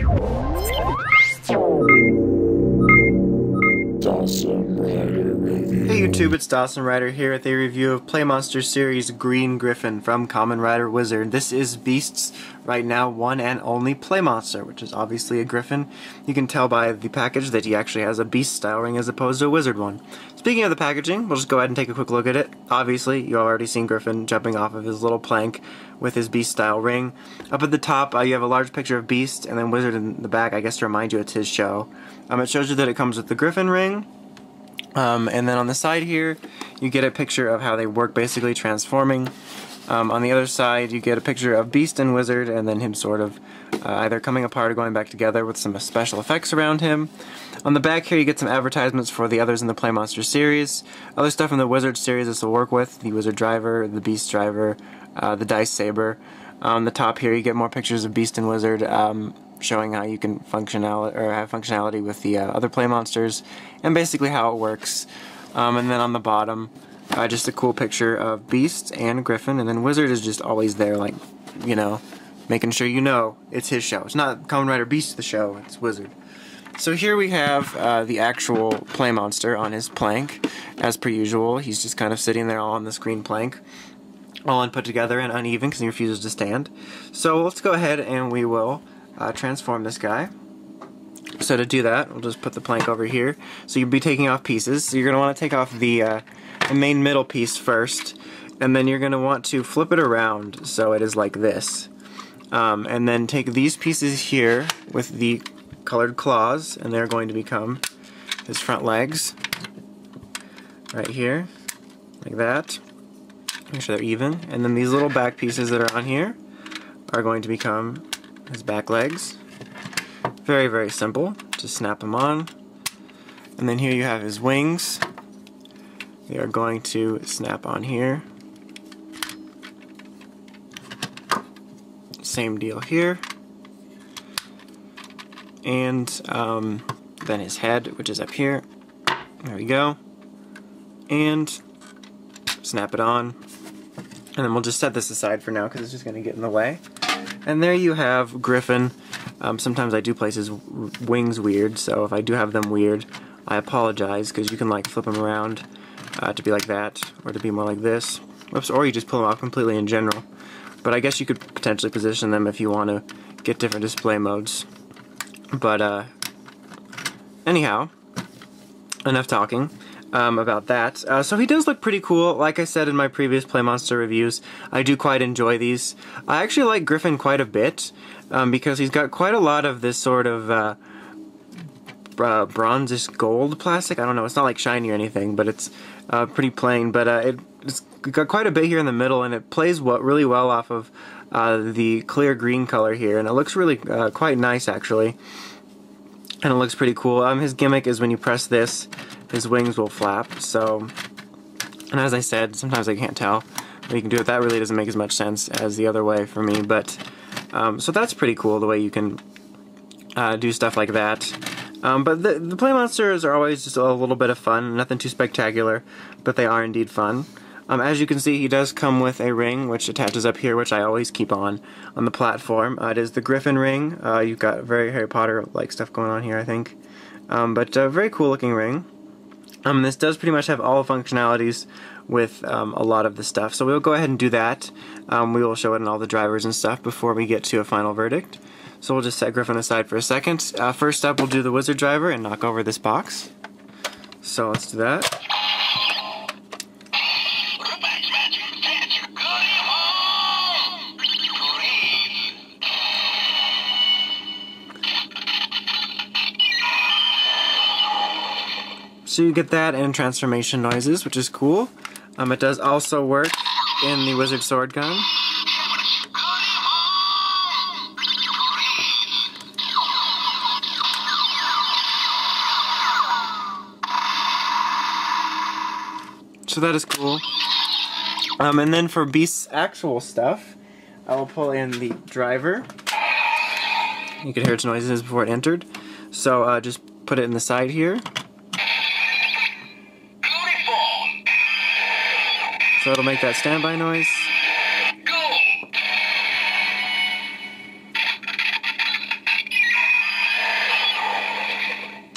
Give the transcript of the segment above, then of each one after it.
Hey YouTube, it's Dawson Rider here with a review of Plamonsters Series Green Griffon from Kamen Rider Wizard. This is Beast's right now one and only Playmonster, which is obviously a Griffin. You can tell by the package that he actually has a Beast style ring as opposed to a Wizard one. Speaking of the packaging, we'll just go ahead and take a quick look at it. Obviously, you've already seen Griffin jumping off of his little plank with his Beast style ring. Up at the top, you have a large picture of Beast, and then Wizard in the back, I guess to remind you it's his show. It shows you that it comes with the Griffin Ring. And then on the side here, you get a picture of how they work, basically transforming. On the other side, you get a picture of Beast and Wizard, and then him sort of either coming apart or going back together with some special effects around him. On the back here, you get some advertisements for the others in the Plamonsters series. Other stuff in the Wizard series this will work with: the Wizard Driver, the Beast Driver, the Dice Saber. On the top here, you get more pictures of Beast and Wizard, showing how you can have functionality with the other Playmonsters, and basically how it works. And then on the bottom, just a cool picture of Beast and Griffin, and then Wizard is just always there, like, you know, making sure you know it's his show. It's not Kamen Rider Beast the show, it's Wizard. So here we have the actual Playmonster on his plank. As per usual, he's just kind of sitting there all on this green plank, all put together and uneven because he refuses to stand. So let's go ahead and we will transform this guy. So to do that, we'll just put the plank over here. So you'll be taking off pieces. So you're going to want to take off the main middle piece first, and then you're going to want to flip it around so it is like this. And then take these pieces here with the colored claws, and they're going to become his front legs. Right here, like that. Make sure they're even. And then these little back pieces that are on here are going to become his back legs. Very, very simple. Just snap them on. And then here you have his wings. They are going to snap on here. Same deal here. And then his head, which is up here. There we go. And snap it on. And then we'll just set this aside for now because it's just going to get in the way. And there you have Griffin. Sometimes I do place his wings weird, so if I do have them weird, I apologize, because you can like flip them around to be like that, or to be more like this. Oops, or you just pull them off completely in general. But I guess you could potentially position them if you want to get different display modes. But anyhow, enough talking about that. So he does look pretty cool. Like I said in my previous Playmonster reviews, I do quite enjoy these. I actually like Griffin quite a bit, because he's got quite a lot of this sort of bronzish gold plastic. I don't know, it's not like shiny or anything, but it's pretty plain. But it's got quite a bit here in the middle, and it plays really well off of the clear green color here, and it looks really quite nice actually. And it looks pretty cool. His gimmick is when you press this, his wings will flap. So, and as I said, sometimes I can't tell when you can do it. That really doesn't make as much sense as the other way for me. But so that's pretty cool, the way you can do stuff like that. But the Playmonsters are always just a little bit of fun. Nothing too spectacular, but they are indeed fun. As you can see, he does come with a ring, which attaches up here, which I always keep on the platform. It is the Griffin Ring. You've got very Harry Potter-like stuff going on here, I think. But a very cool looking ring. This does pretty much have all the functionalities with a lot of the stuff. So we'll go ahead and do that. We will show it in all the drivers and stuff before we get to a final verdict. So we'll just set Griffin aside for a second. First up, we'll do the Wizard Driver and knock over this box. So let's do that. So you get that and transformation noises, which is cool. It does also work in the Wizard Sword Gun. So that is cool. And then for Beast's actual stuff, I will pull in the driver. You could hear its noises before it entered. So just put it in the side here. So it'll make that standby noise.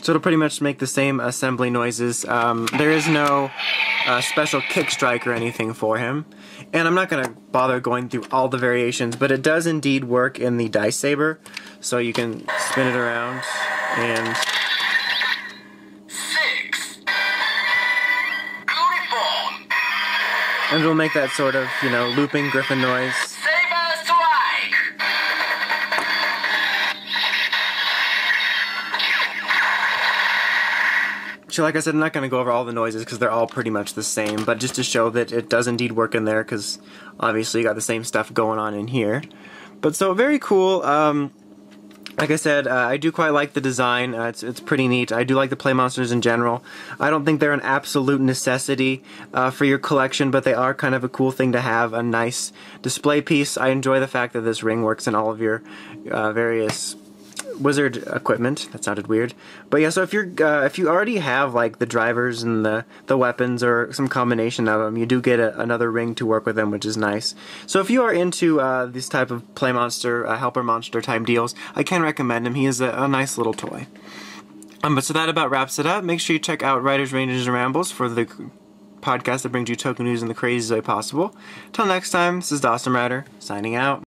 So it'll pretty much make the same assembly noises. There is no special kick strike or anything for him. And I'm not going to bother going through all the variations, but it does indeed work in the Dice Saber. So you can spin it around and... 6. Beautiful. And it'll make that sort of, you know, looping Griffin noise. Saber strike. So like I said, I'm not going to go over all the noises because they're all pretty much the same, but just to show that it does indeed work in there, because obviously you got the same stuff going on in here. But so very cool. Like I said, I do quite like the design. It's pretty neat. I do like the Plamonsters in general. I don't think they're an absolute necessity for your collection, but they are kind of a cool thing to have, a nice display piece. I enjoy the fact that this ring works in all of your various wizard equipment. That sounded weird, but yeah. So if you already have like the drivers and the weapons or some combination of them, you do get another ring to work with them, which is nice. So if you are into this type of Playmonster helper monster type deals, I can recommend him. He is a nice little toy. But so that about wraps it up. Make sure you check out Writers, Rangers, and Rambles for the podcast that brings you token news in the craziest way possible. Till next time, this is Dawson Rider signing out.